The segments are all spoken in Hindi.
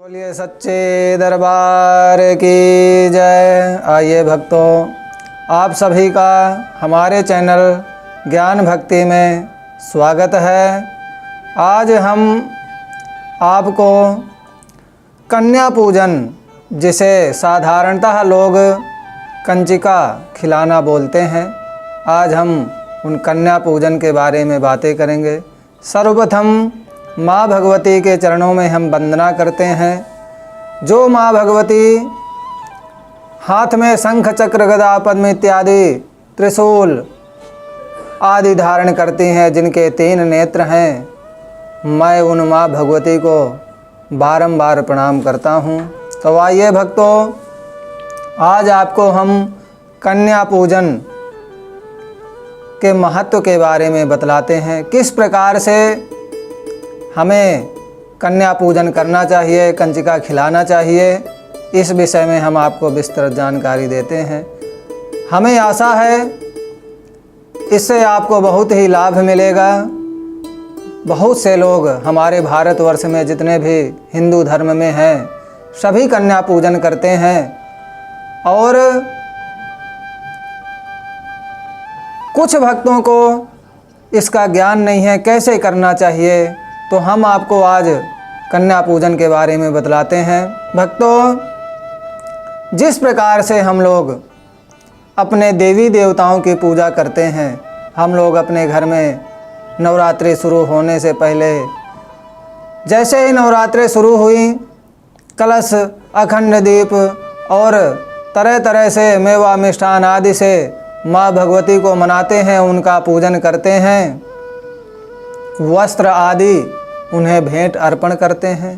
बोलिए सच्चे दरबार की जय। आइए भक्तों, आप सभी का हमारे चैनल ज्ञान भक्ति में स्वागत है। आज हम आपको कन्या पूजन, जिसे साधारणतः लोग कंजिका खिलाना बोलते हैं, आज हम उन कन्या पूजन के बारे में बातें करेंगे। सर्वप्रथम माँ भगवती के चरणों में हम वंदना करते हैं। जो माँ भगवती हाथ में शंख चक्र गदा पद्म इत्यादि त्रिशूल आदि धारण करती हैं, जिनके 3 नेत्र हैं, मैं उन माँ भगवती को बारंबार प्रणाम करता हूँ। तो आइए भक्तों, आज आपको हम कन्या पूजन के महत्व के बारे में बतलाते हैं। किस प्रकार से हमें कन्या पूजन करना चाहिए, कंजिका खिलाना चाहिए, इस विषय में हम आपको विस्तृत जानकारी देते हैं। हमें आशा है इससे आपको बहुत ही लाभ मिलेगा। बहुत से लोग हमारे भारतवर्ष में जितने भी हिंदू धर्म में हैं, सभी कन्या पूजन करते हैं और कुछ भक्तों को इसका ज्ञान नहीं है कैसे करना चाहिए। तो हम आपको आज कन्या पूजन के बारे में बतलाते हैं। भक्तों, जिस प्रकार से हम लोग अपने देवी देवताओं की पूजा करते हैं, हम लोग अपने घर में नवरात्रि शुरू होने से पहले, जैसे ही नवरात्रि शुरू हुई, कलश, अखंड दीप और तरह तरह से मेवा मिष्ठान आदि से माँ भगवती को मनाते हैं, उनका पूजन करते हैं, वस्त्र आदि उन्हें भेंट अर्पण करते हैं।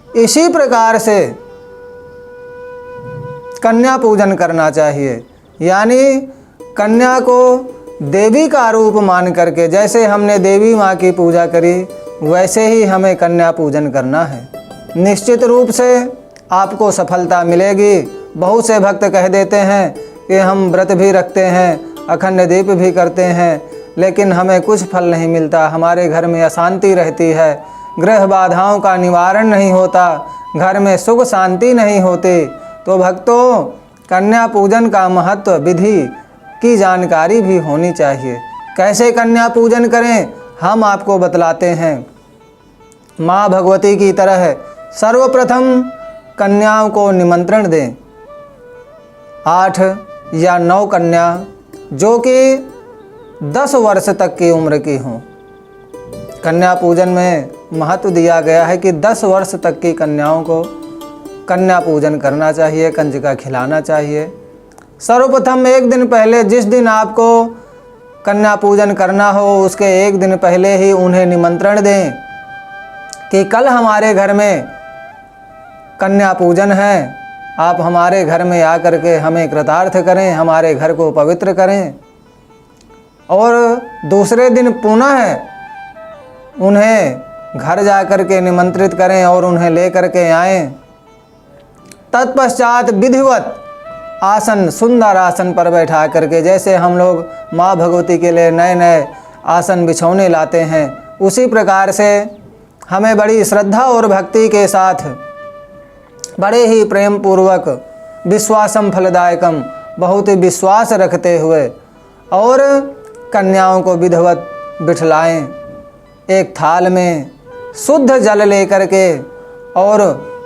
इसी प्रकार से कन्या पूजन करना चाहिए, यानी कन्या को देवी का रूप मान करके, जैसे हमने देवी माँ की पूजा करी वैसे ही हमें कन्या पूजन करना है। निश्चित रूप से आपको सफलता मिलेगी। बहुत से भक्त कह देते हैं कि हम व्रत भी रखते हैं, अखंड दीप भी करते हैं, लेकिन हमें कुछ फल नहीं मिलता, हमारे घर में अशांति रहती है, गृह बाधाओं का निवारण नहीं होता, घर में सुख शांति नहीं होती। तो भक्तों, कन्या पूजन का महत्व, विधि की जानकारी भी होनी चाहिए। कैसे कन्या पूजन करें, हम आपको बतलाते हैं। माँ भगवती की तरह सर्वप्रथम कन्याओं को निमंत्रण दें। 8 या 9 कन्या जो कि 10 वर्ष तक की उम्र की हों। कन्या पूजन में महत्व दिया गया है कि 10 वर्ष तक की कन्याओं को कन्या पूजन करना चाहिए, कंजिका खिलाना चाहिए। सर्वप्रथम एक दिन पहले, जिस दिन आपको कन्या पूजन करना हो उसके एक दिन पहले ही उन्हें निमंत्रण दें कि कल हमारे घर में कन्या पूजन है, आप हमारे घर में आकर के हमें कृतार्थ करें, हमारे घर को पवित्र करें। और दूसरे दिन पुनः उन्हें घर जा कर के निमंत्रित करें और उन्हें ले कर के आएँ। तत्पश्चात विधिवत आसन, सुंदर आसन पर बैठा करके, जैसे हम लोग माँ भगवती के लिए नए नए आसन बिछौने लाते हैं, उसी प्रकार से हमें बड़ी श्रद्धा और भक्ति के साथ, बड़े ही प्रेम पूर्वक, विश्वासम फलदायकम, बहुत ही विश्वास रखते हुए और कन्याओं को विधिवत बिठलाएं। एक थाल में शुद्ध जल लेकर के और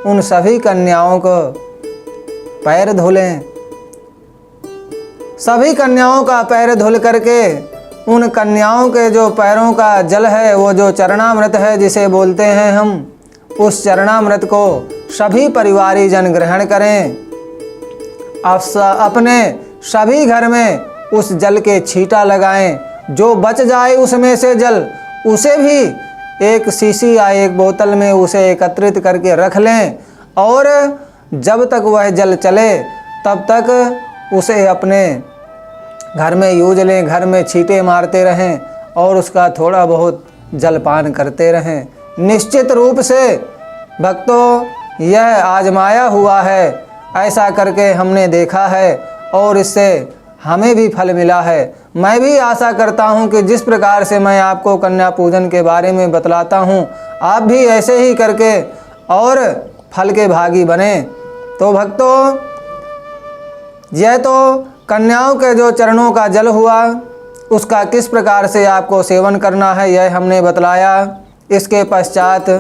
उन सभी कन्याओं को पैर धुलें। सभी कन्याओं का पैर धुल करके उन कन्याओं के जो पैरों का जल है, वो जो चरणामृत है जिसे बोलते हैं हम, उस चरणामृत को सभी परिवारी जन ग्रहण करें। अपने सभी घर में उस जल के छींटा लगाएं। जो बच जाए उसमें से जल, उसे भी एक शीशी या एक बोतल में उसे एकत्रित करके रख लें और जब तक वह जल चले तब तक उसे अपने घर में यूज लें, घर में छींटे मारते रहें और उसका थोड़ा बहुत जलपान करते रहें। निश्चित रूप से भक्तों, यह आजमाया हुआ है, ऐसा करके हमने देखा है और इससे हमें भी फल मिला है। मैं भी आशा करता हूं कि जिस प्रकार से मैं आपको कन्या पूजन के बारे में बतलाता हूं, आप भी ऐसे ही करके और फल के भागी बने। तो भक्तों, यह तो कन्याओं के जो चरणों का जल हुआ, उसका किस प्रकार से आपको सेवन करना है यह हमने बतलाया। इसके पश्चात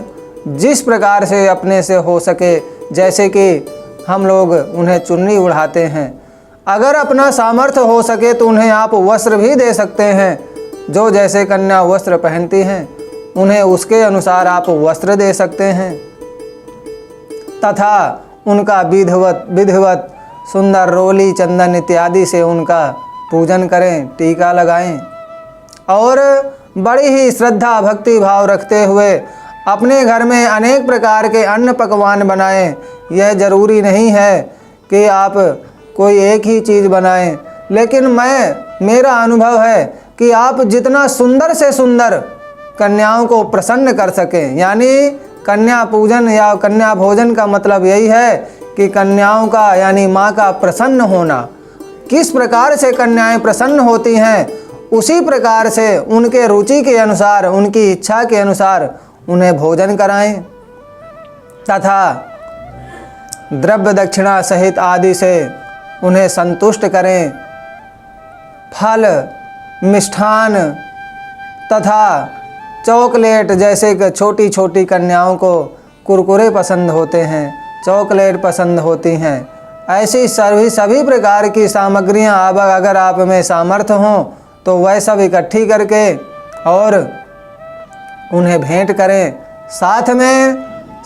जिस प्रकार से अपने से हो सके, जैसे कि हम लोग उन्हें चुन्नी उड़ाते हैं, अगर अपना सामर्थ्य हो सके तो उन्हें आप वस्त्र भी दे सकते हैं। जो जैसे कन्या वस्त्र पहनती हैं उन्हें उसके अनुसार आप वस्त्र दे सकते हैं, तथा उनका विधिवत सुंदर रोली चंदन इत्यादि से उनका पूजन करें, टीका लगाएं और बड़ी ही श्रद्धा भक्ति भाव रखते हुए अपने घर में अनेक प्रकार के अन्न पकवान बनाएं। यह ज़रूरी नहीं है कि आप कोई एक ही चीज़ बनाएं, लेकिन मेरा अनुभव है कि आप जितना सुंदर से सुंदर कन्याओं को प्रसन्न कर सकें, यानी कन्या पूजन या कन्या भोजन का मतलब यही है कि कन्याओं का यानी माँ का प्रसन्न होना। किस प्रकार से कन्याएं प्रसन्न होती हैं, उसी प्रकार से उनके रुचि के अनुसार, उनकी इच्छा के अनुसार उन्हें भोजन कराएं तथा द्रव्य दक्षिणा सहित आदि से उन्हें संतुष्ट करें। फल, मिष्ठान तथा चॉकलेट, जैसे कि छोटी छोटी कन्याओं को कुरकुरे पसंद होते हैं, चॉकलेट पसंद होती हैं, ऐसी सभी प्रकार की सामग्रियां अगर आप में सामर्थ्य हों तो वह सब इकट्ठी करके और उन्हें भेंट करें। साथ में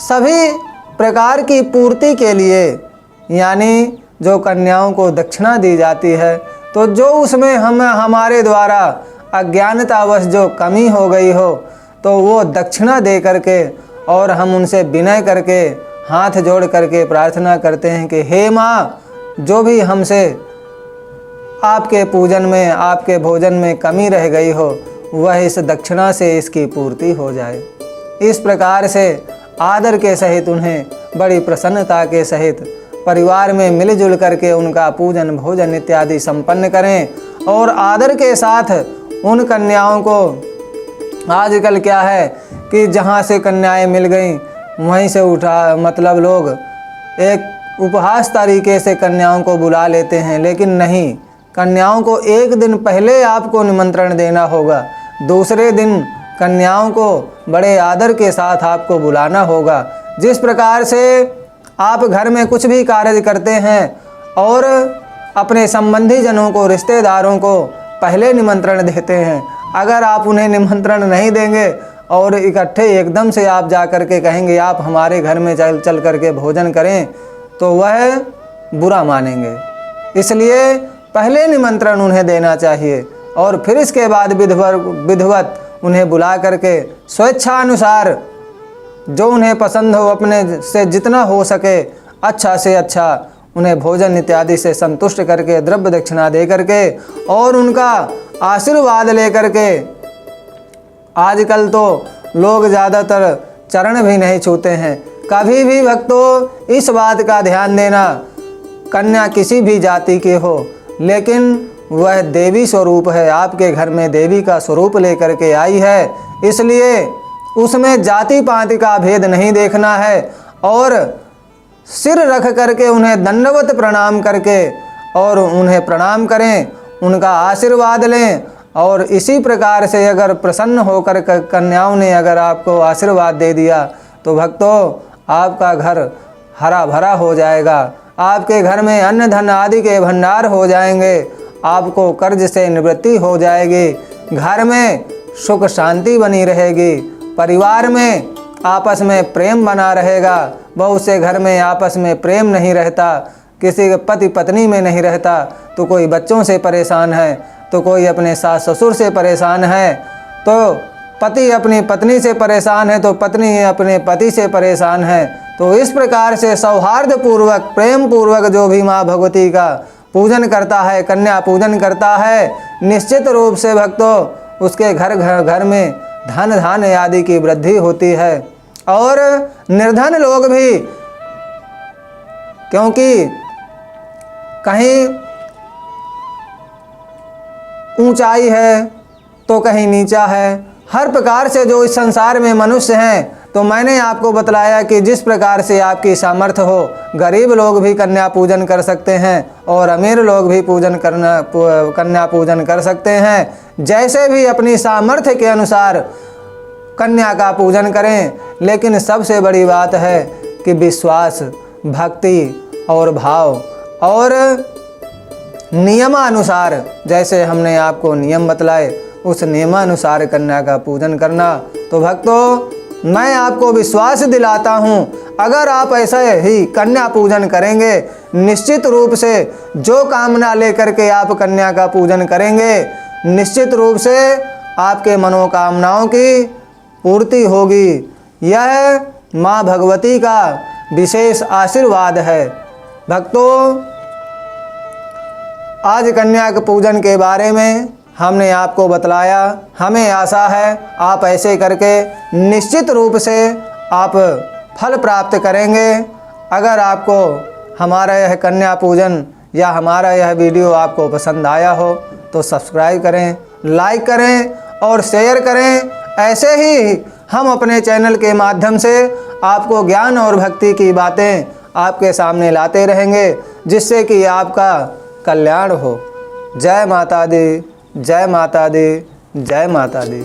सभी प्रकार की पूर्ति के लिए, यानी जो कन्याओं को दक्षिणा दी जाती है, तो जो उसमें हमारे द्वारा अज्ञानतावश जो कमी हो गई हो तो वो दक्षिणा दे करके और हम उनसे विनय करके हाथ जोड़ करके प्रार्थना करते हैं कि हे माँ, जो भी हमसे आपके पूजन में, आपके भोजन में कमी रह गई हो, वह इस दक्षिणा से इसकी पूर्ति हो जाए। इस प्रकार से आदर के सहित उन्हें बड़ी प्रसन्नता के सहित परिवार में मिलजुल करके उनका पूजन भोजन इत्यादि संपन्न करें। और आदर के साथ उन कन्याओं को, आजकल क्या है कि जहाँ से कन्याएं मिल गईं वहीं से मतलब लोग एक उपहास तरीके से कन्याओं को बुला लेते हैं, लेकिन नहीं, कन्याओं को एक दिन पहले आपको निमंत्रण देना होगा। दूसरे दिन कन्याओं को बड़े आदर के साथ आपको बुलाना होगा। जिस प्रकार से आप घर में कुछ भी कार्य करते हैं और अपने संबंधी जनों को, रिश्तेदारों को पहले निमंत्रण देते हैं, अगर आप उन्हें निमंत्रण नहीं देंगे और इकट्ठे एकदम से आप जा कर के कहेंगे आप हमारे घर में चल करके भोजन करें, तो वह बुरा मानेंगे। इसलिए पहले निमंत्रण उन्हें देना चाहिए और फिर इसके बाद विधिवत उन्हें बुला करके स्वेच्छानुसार जो उन्हें पसंद हो, अपने से जितना हो सके अच्छा से अच्छा उन्हें भोजन इत्यादि से संतुष्ट करके द्रव्य दक्षिणा दे करके और उनका आशीर्वाद ले करके। आजकल तो लोग ज़्यादातर चरण भी नहीं छूते हैं। कभी भी भक्तों इस बात का ध्यान देना, कन्या किसी भी जाति की हो, लेकिन वह देवी स्वरूप है, आपके घर में देवी का स्वरूप लेकर के आई है, इसलिए उसमें जाति पाति का भेद नहीं देखना है और सिर रख करके उन्हें दंडवत प्रणाम करके और उन्हें प्रणाम करें, उनका आशीर्वाद लें। और इसी प्रकार से अगर प्रसन्न होकर कन्याओं ने अगर आपको आशीर्वाद दे दिया तो भक्तों आपका घर हरा भरा हो जाएगा, आपके घर में अन्न धन आदि के भंडार हो जाएंगे, आपको कर्ज से निवृत्ति हो जाएगी, घर में सुख शांति बनी रहेगी, परिवार में आपस में प्रेम बना रहेगा। बहुत से घर में आपस में प्रेम नहीं रहता, किसी के पति पत्नी में नहीं रहता, तो कोई बच्चों से परेशान है, तो कोई अपने सास ससुर से परेशान है, तो पति अपनी पत्नी से परेशान है, तो पत्नी अपने पति से परेशान है। तो इस प्रकार से सौहार्द पूर्वक, प्रेम पूर्वक जो भी माँ भगवती का पूजन करता है, कन्या पूजन करता है, निश्चित रूप से भक्तों उसके घर में धन धान्य आदि की वृद्धि होती है। और निर्धन लोग भी, क्योंकि कहीं ऊंचाई है तो कहीं नीचा है, हर प्रकार से जो इस संसार में मनुष्य हैं, तो मैंने आपको बतलाया कि जिस प्रकार से आपकी सामर्थ्य हो, गरीब लोग भी कन्या पूजन कर सकते हैं और अमीर लोग भी कन्या पूजन कर सकते हैं। जैसे भी अपनी सामर्थ्य के अनुसार कन्या का पूजन करें, लेकिन सबसे बड़ी बात है कि विश्वास, भक्ति और भाव और नियमानुसार, जैसे हमने आपको नियम बतलाए उस नियमानुसार कन्या का पूजन करना। तो भक्तों, मैं आपको विश्वास दिलाता हूँ, अगर आप ऐसे ही कन्या पूजन करेंगे, निश्चित रूप से जो कामना लेकर के आप कन्या का पूजन करेंगे, निश्चित रूप से आपके मनोकामनाओं की पूर्ति होगी। यह माँ भगवती का विशेष आशीर्वाद है। भक्तों, आज कन्या के पूजन के बारे में हमने आपको बतलाया। हमें आशा है आप ऐसे करके निश्चित रूप से आप फल प्राप्त करेंगे। अगर आपको हमारा यह कन्या पूजन या हमारा यह वीडियो आपको पसंद आया हो तो सब्सक्राइब करें, लाइक करें और शेयर करें। ऐसे ही हम अपने चैनल के माध्यम से आपको ज्ञान और भक्ति की बातें आपके सामने लाते रहेंगे, जिससे कि आपका कल्याण हो। जय माता दी, जय माता दी, जय माता दी।